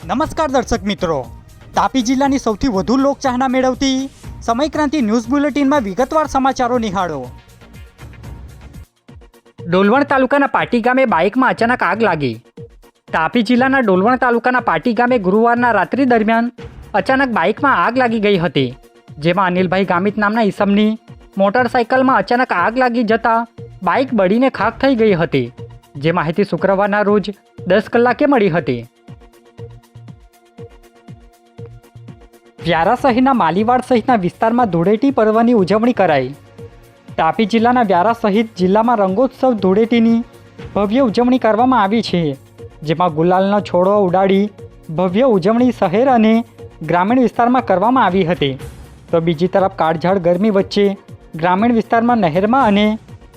નમસ્કાર દર્શક મિત્રો, તાપી જિલ્લાની સૌથી વધુ લોકચાહના મેળવતી સમયક્રાંતિ ન્યૂઝ બુલેટિનમાં વિગતવાર સમાચારો નિહાળો। ડોલવણ તાલુકાના પાટી ગામે બાઇકમાં અચાનક આગ લાગી। તાપી જિલ્લાના ડોલવણ તાલુકાના પાટી ગામે ગુરુવારના રાત્રિ દરમિયાન અચાનક બાઇકમાં આગ લાગી ગઈ હતી, જેમાં અનિલભાઈ ગામિત નામના ઈસમની મોટરસાઇકલમાં અચાનક આગ લાગી જતા બાઇક બળીને ખાખ થઈ ગઈ હતી, જે માહિતી શુક્રવારના રોજ 10 કલાકે મળી હતી। વ્યારા શહેરના માલીવાડ સહિતના વિસ્તારમાં ધૂળેટી પર્વની ઉજવણી કરાઈ। તાપી જિલ્લાના વ્યારા સહિત જિલ્લામાં રંગોત્સવ ધૂળેટીની ભવ્ય ઉજવણી કરવામાં આવી છે, જેમાં ગુલાલનો છોડો ઉડાડી ભવ્ય ઉજવણી શહેર અને ગ્રામીણ વિસ્તારમાં કરવામાં આવી હતી। તો બીજી તરફ કાળઝાળ ગરમી વચ્ચે ગ્રામીણ વિસ્તારમાં નહેરમાં અને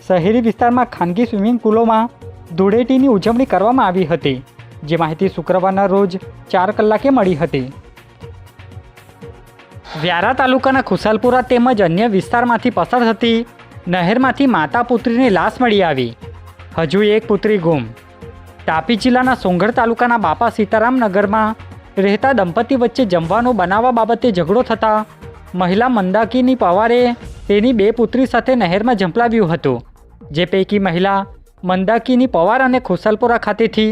શહેરી વિસ્તારમાં ખાનગી સ્વિમિંગ પુલોમાં ધૂળેટીની ઉજવણી કરવામાં આવી હતી, જે માહિતી શુક્રવારના રોજ 4 કલાકે મળી હતી। વ્યારા તાલુકાના ખુશાલપુરા તેમજ અન્ય વિસ્તારમાંથી પસાર થતી નહેરમાંથી માતા પુત્રીની લાશ મળી આવી। હજુ એક પુત્રી ગુમ। તાપી જિલ્લાના સોંગઢ તાલુકાના બાપા સીતારામ નગરમાં રહેતા દંપતી વચ્ચે જમવાનું બનાવવા બાબતે ઝઘડો થતાં મહિલા મંદાકીની પવારે તેની 2 પુત્રી સાથે નહેરમાં ઝંપલાવ્યું હતું, જે પૈકી મહિલા મંદાકીની પવાર અને ખુશાલપુરા ખાતેથી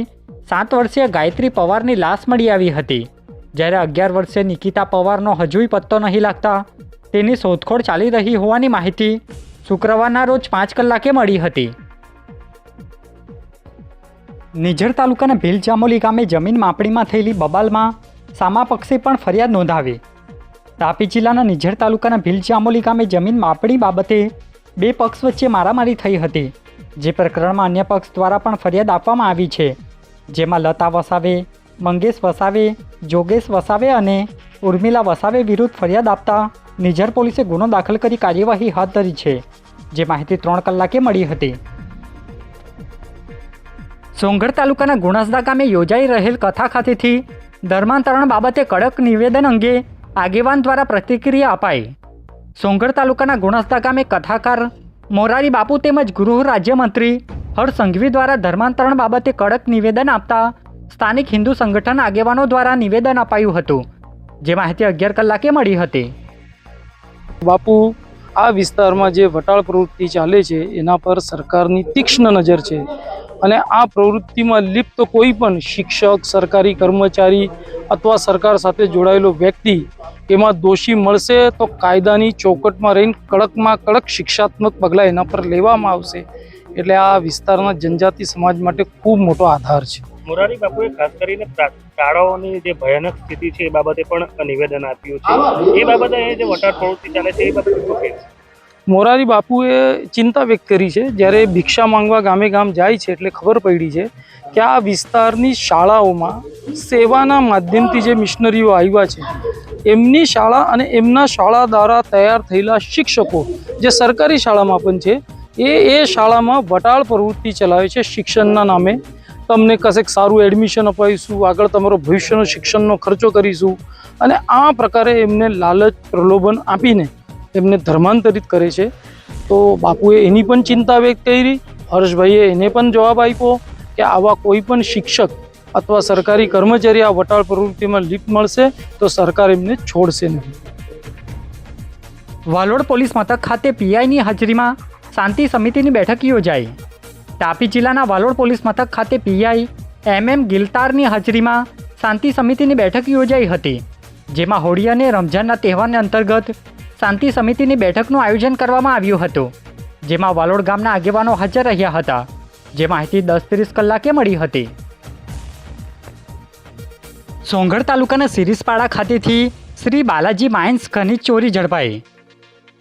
7 વર્ષીય ગાયત્રી પવારની લાશ મળી આવી હતી, જ્યારે 11 વર્ષીય નિકિતા પવારનો હજુય પત્તો નહીં લાગતા તેની શોધખોળ ચાલી રહી હોવાની માહિતી શુક્રવારના રોજ 5 કલાકે મળી હતી। નિઝર તાલુકાના ભીલ જામોલી ગામે જમીન માપણીમાં થયેલી બબાલમાં સામા પક્ષે પણ ફરિયાદ નોંધાવી। તાપી જિલ્લાના નિઝર તાલુકાના ભીલ જામોલી ગામે જમીન માપણી બાબતે 2 પક્ષ વચ્ચે મારામારી થઈ હતી, જે પ્રકરણમાં અન્ય પક્ષ દ્વારા પણ ફરિયાદ આપવામાં આવી છે, જેમાં લતા વસાવે, મંગેશ વસાવે, જોગેશ વસાવે અને ઉર્મિલા વસાવે વિરુદ્ધ ફરિયાદ આપતા નિઝર પોલીસે ગુનો દાખલ કરી કાર્યવાહી હાથ ધરી છે, જે માહિતી 3 કલાકે મળી હતી। સોંગઢ તાલુકાના ગુણસદા ગામે યોજાઈ રહેલ કથા ખાતેથી ધર્માંતરણ બાબતે કડક નિવેદન અંગે આગેવાન દ્વારા પ્રતિક્રિયા અપાઈ। સોંગઢ તાલુકાના ગુણસદા ગામે કથાકાર મોરારી બાપુ તેમજ ગૃહ રાજ્યમંત્રી હર્ષ સંઘવી દ્વારા ધર્માંતરણ બાબતે કડક નિવેદન આપતા સ્થાનિક હિન્દુ સંગઠન આગેવાનો દ્વારા નિવેદન અપાયું હતું, જે માહિતી 11 કલાકે મળી હતી। બાપુ, આ વિસ્તારમાં જે વટાળ પ્રવૃત્તિ ચાલે છે એના પર સરકારની તીક્ષ્ણ નજર છે અને આ પ્રવૃત્તિમાં લિપ્ત કોઈ પણ શિક્ષક, સરકારી કર્મચારી અથવા સરકાર સાથે જોડાયેલો વ્યક્તિ એમાં દોષી મળશે તો કાયદાની ચોકટમાં રહીને કડકમાં કડક શિક્ષાત્મક પગલાં એના પર લેવામાં આવશે। એટલે આ વિસ્તારના જનજાતિ સમાજ માટે ખૂબ મોટો આધાર છે। મોરારી બાપુએ ખાસ કરીને શાળાઓની જે ભયાનક સ્થિતિ છે એ બાબતે પણ નિવેદન આપ્યું છે। એ બાબતે જે વટાળ પ્રવૃત્તિ ચાલે છે એ બાબતે શું કહેશો? મોરારી બાપુએ ચિંતા વ્યક્ત કરી છે। જ્યારે ભિક્ષા માંગવા ગામે ગામ જાય છે એટલે ખબર પડી છે કે આ વિસ્તારની શાળાઓમાં સેવાના માધ્યમથી જે મિશનરીઓ આવ્યા છે એમની શાળા અને એમના શાળા દ્વારા તૈયાર થયેલા શિક્ષકો જે સરકારી શાળામાં પણ છે એ શાળામાં વટાળ પ્રવૃત્તિ ચલાવે છે। શિક્ષણના નામે તમને કશેક સારું એડમિશન અપાવીશું, આગળ તમારો ભવિષ્યનો શિક્ષણનો ખર્ચો કરીશું અને આ પ્રકારે એમને લાલચ પ્રલોભન આપીને એમને ધર્માંતરિત કરે છે। તો બાપુએ એની પણ ચિંતા વ્યક્ત કરી। હર્ષભાઈએ એને પણ જવાબ આપ્યો કે આવા કોઈ પણ શિક્ષક અથવા સરકારી કર્મચારી આ વટાળ પ્રવૃત્તિમાં લિપ્ત મળશે તો સરકાર એમને છોડશે નહીં। વાલોડ પોલીસ મથક ખાતે પીઆઈની હાજરીમાં શાંતિ સમિતિની બેઠક યોજાઈ। તાપી જિલ્લાના વાલોડ પોલીસ મથક ખાતે પીઆઈ MM ગિલતારની હાજરીમાં શાંતિ સમિતિની બેઠક યોજાઈ હતી, જેમાં હોળી અને રમઝાનના તહેવારને અંતર્ગત શાંતિ સમિતિની બેઠકનું આયોજન કરવામાં આવ્યું હતું, જેમાં વાલોડ ગામના આગેવાનો હાજર રહ્યા હતા, જે માહિતી 10:30 કલાકે મળી હતી। સોંગઢ તાલુકાના સિરીસપાડા ખાતેથી શ્રી બાલાજી માઇન્સ ખનીજ ચોરી ઝડપાઈ।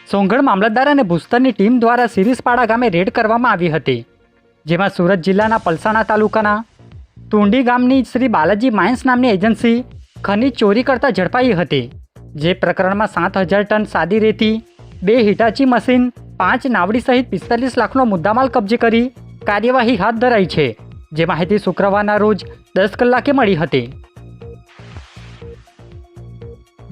સોંગઢ મામલતદાર અને ભૂસ્તરની ટીમ દ્વારા સિરીસપાડા ગામે રેડ કરવામાં આવી હતી, જેમાં સુરત જિલ્લાના પલસાણા તાલુકાના તુંડી ગામની શ્રી બાલાજી માઇન્સ નામની એજન્સી ખનીજ ચોરી કરતા ઝડપાઈ હતી, જે પ્રકરણમાં 7,000 ટન સાદી રેતી, 2 હિટાચી મશીન, 5 નાવડી સહિત 45 લાખનો મુદ્દામાલ કબજે કરી કાર્યવાહી હાથ ધરાઈ છે, જે માહિતી શુક્રવારના રોજ 10 કલાકે મળી હતી।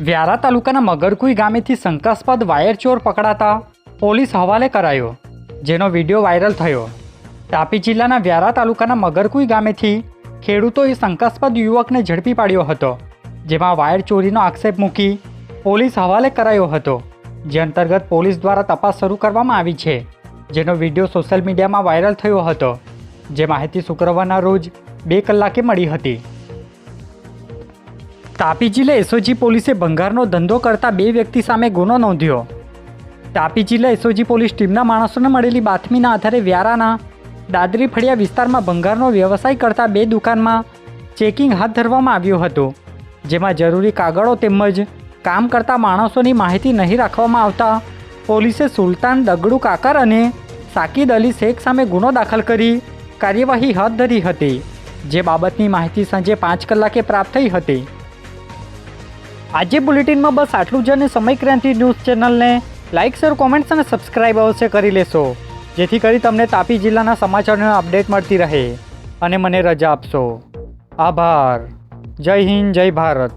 વ્યારા તાલુકાના મગરકુઈ ગામેથી શંકાસ્પદ વાયર ચોર પકડાતા પોલીસ હવાલે કરાયો, જેનો વિડીયો વાયરલ થયો। તાપી જિલ્લાના વ્યારા તાલુકાના મગરકુઈ ગામેથી ખેડૂતોએ શંકાસ્પદ યુવકને ઝડપી પાડ્યો હતો, જેમાં વાયર ચોરીનો આક્ષેપ મૂકી પોલીસ હવાલે કરાયો હતો, જે અંતર્ગત પોલીસ દ્વારા તપાસ શરૂ કરવામાં આવી છે, જેનો વિડીયો સોશિયલ મીડિયામાં વાયરલ થયો હતો, જે માહિતી શુક્રવારના રોજ 2 કલાકે મળી હતી. તાપી જિલ્લા એસઓજી પોલીસે ભંગારનો ધંધો કરતા 2 વ્યક્તિ સામે ગુનો નોંધ્યો. તાપી જિલ્લા એસઓજી પોલીસ ટીમના માણસોને મળેલી બાતમીના આધારે વ્યારાના દાદરી ફળિયા વિસ્તારમાં ભંગારનો વ્યવસાય કરતા 2 દુકાનમાં ચેકિંગ હાથ ધરવામાં આવ્યું હતું, જેમાં જરૂરી કાગળો તેમજ કામ કરતા માણસોની માહિતી નહીં રાખવામાં આવતા પોલીસે સુલતાન દગડુ કાકર અને સાકિદ અલી શેખ સામે ગુનો દાખલ કરી કાર્યવાહી હાથ ધરી હતી, જે બાબતની માહિતી સાંજે 5 કલાકે પ્રાપ્ત થઈ હતી. આજે બુલેટિનમાં બસ આટલું જ અને સમય ક્રાંતિ ન્યૂઝ ચેનલને લાઇક શેર કોમેન્ટ્સ અને સબસ્ક્રાઇબ અવશ્ય કરી લેશો, જેથી કરી તમને તાપી જિલ્લાના સમાચારોની અપડેટ મળતી રહે અને મને રજા આપશો. આભાર. જય હિન્દ, જય ભારત.